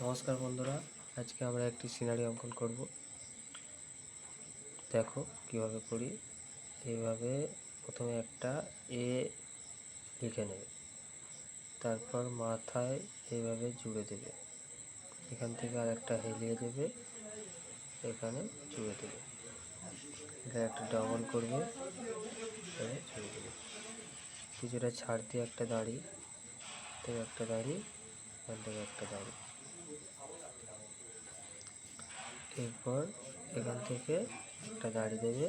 নমস্কার বন্ধুরা, আজকে আমরা একটি সিনারি অঙ্কন করব। দেখো কিভাবে করি। এইভাবে প্রথমে একটা এ লিখে নেবে, তারপর মাথায় এইভাবে জুড়ে দেবে, এখান থেকে আর একটা হেলিয়ে দেবে, এখানে জুড়ে দেবে, এটা একটা ডবল করবে, এখানে জুড়ে দেবে, কিছুটা ছাড় দিয়ে একটা দাড়ি থেকে একটা দাড়ি, এখান থেকে একটা দাড়ি, এরপর এখান থেকে একটা দাড়ি দেবে,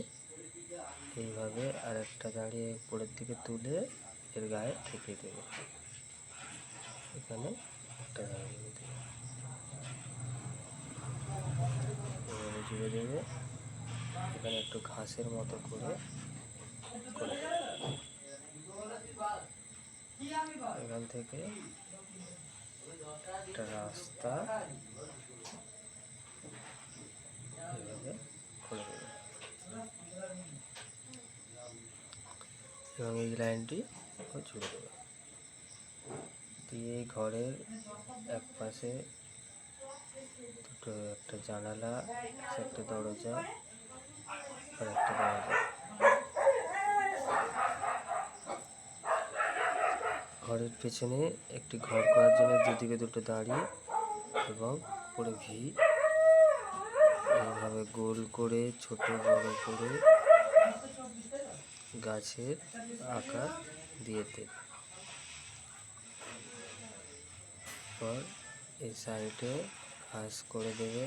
এইভাবে আর একটা দাড়ি উপরের দিকে তুলে এর গায়ে ঠেকিয়ে দেবে, এখানে একটা দাড়ি দেবে, এভাবে জুড়ে দেবে, এখানে একটু ঘাসের মতো করে এখান থেকে একটা রাস্তা এভাবে করে দেবে এবং এই লাইনটি জুড়ে দেবে, দিয়ে ঘরের এক পাশে দুটো একটা জানালা, একটা দরজা আর একটা দরজা, ঘরের পেছনে একটি ঘর করার জন্য দুদিকে দুটো দাঁড়ি এবং উপরে ভি, এইভাবে গোল করে ছোট বড় করে গাছের আকার দিয়ে দেবে। পর এই সাইডে ঘাস করে দেবে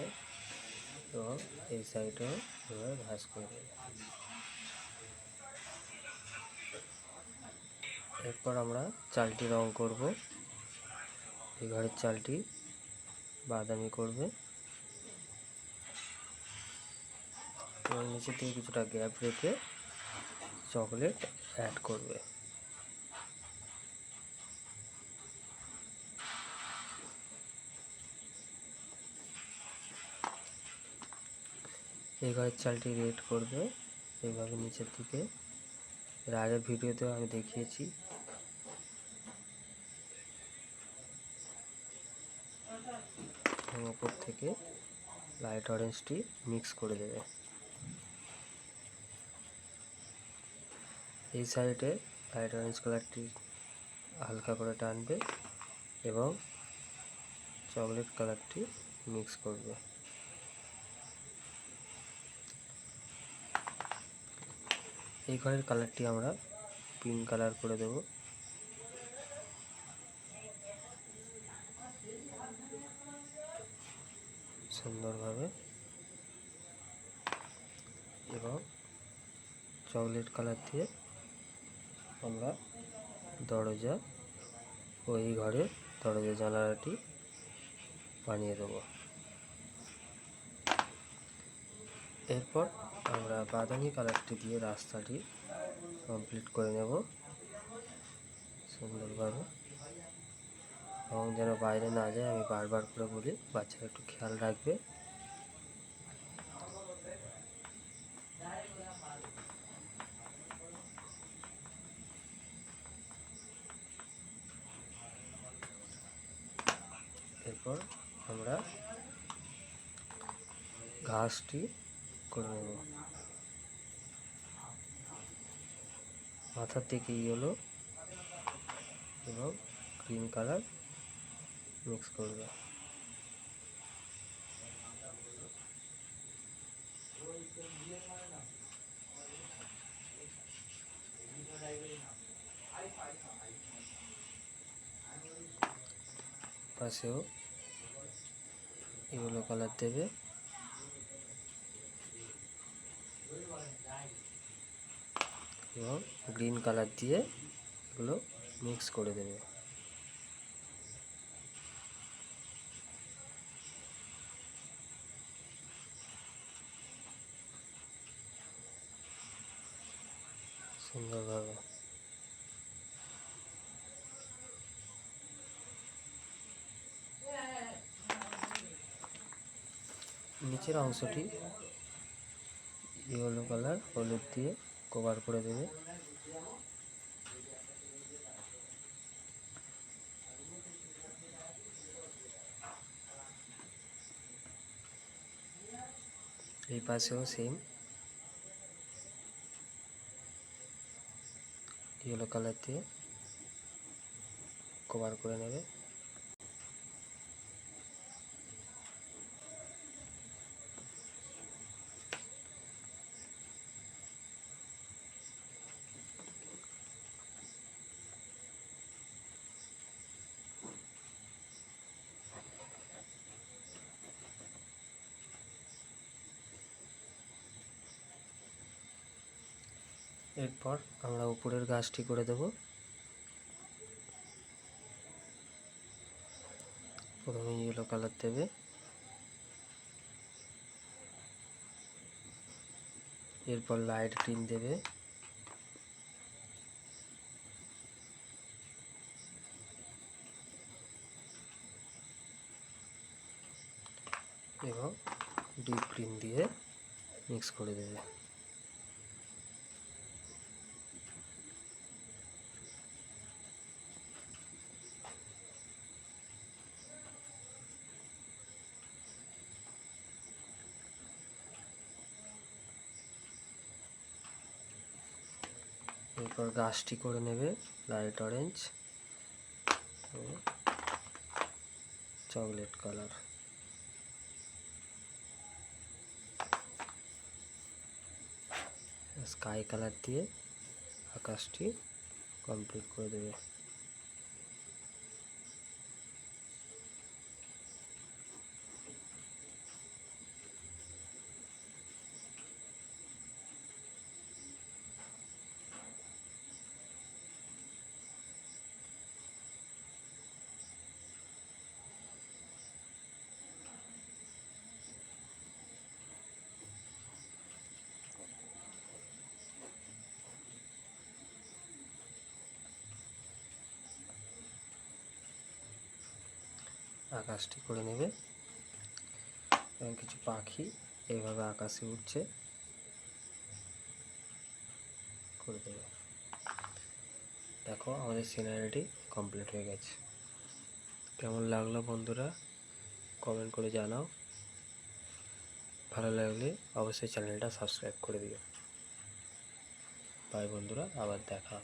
এবং এই সাইডেও এভাবে ঘাস করে দেবে। এরপর আমরা চালটি রং করব। এই ঘরের চালটি বাদামি করবে এবং নিচে থেকে কিছুটা গ্যাপ রেখে চকলেট অ্যাড করবে। এই ঘরের চালটি রেড করবে এইভাবে নিচের দিকে, এর আগের ভিডিওতেও আমি দেখিয়েছি। উপর থেকে লাইট অরেঞ্জটি মিক্স করে দেবে। এই সাইডে লাইট অরেঞ্জ কালারটি হালকা করে টানবে এবং চকলেট কালারটি মিক্স করবে। এই ঘরের কালারটি আমরা পিঙ্ক কালার করে দেব। সুন্দরভাবে এবং চকলেট কালার দিয়ে আমরা দরজা ও এই ঘরের দরজা জানালাটি বানিয়ে দেব। এরপর আমরা বাদামি কালারটি দিয়ে রাস্তাটি কমপ্লিট করে নেব সুন্দরভাবে, এবং যেন বাইরে না যায় আমি বারবার করে বলি, বাচ্চারা একটু খেয়াল রাখবে। এরপর আমরা ঘাসটি করে নেব, মাথার থেকে ইয়েলো এবং গ্রিন কালার মিক্স করবে। পাশেও ইয়েলো কালার দেবে এবং গ্রিন কালার দিয়ে এগুলো মিক্স করে দেবে। সুন্দরভাবে নিচের অংশটি ইয়েলো কালার হলুদ দিয়ে কভার করে দেবে। এই পাশেও সেম ইয়েলো কালার দিয়ে কভার করে নেবে। এরপর আমরা উপরের গাছটি করে দেব। প্রথমে ইয়েলো কালার দেবে, এরপর লাইট গ্রিন দেবে, এবং ডিপ গ্রিন দিয়ে মিক্স করে দেবে। এরপর গাছটি করে নেবে লাইট অরেঞ্জ ও চকলেট কালার। স্কাই কালার দিয়ে আকাশটি কমপ্লিট করে দেবে। আকাশটি করে নেবে এবং কিছু পাখি এইভাবে আকাশে উঠছে করে দেবে। দেখো আমাদের সিনারিটি কমপ্লিট হয়ে গেছে। কেমন লাগলো বন্ধুরা কমেন্ট করে জানাও। ভালো লাগলে অবশ্যই চ্যানেলটা সাবস্ক্রাইব করে দিও। বাই বন্ধুরা, আবার দেখা।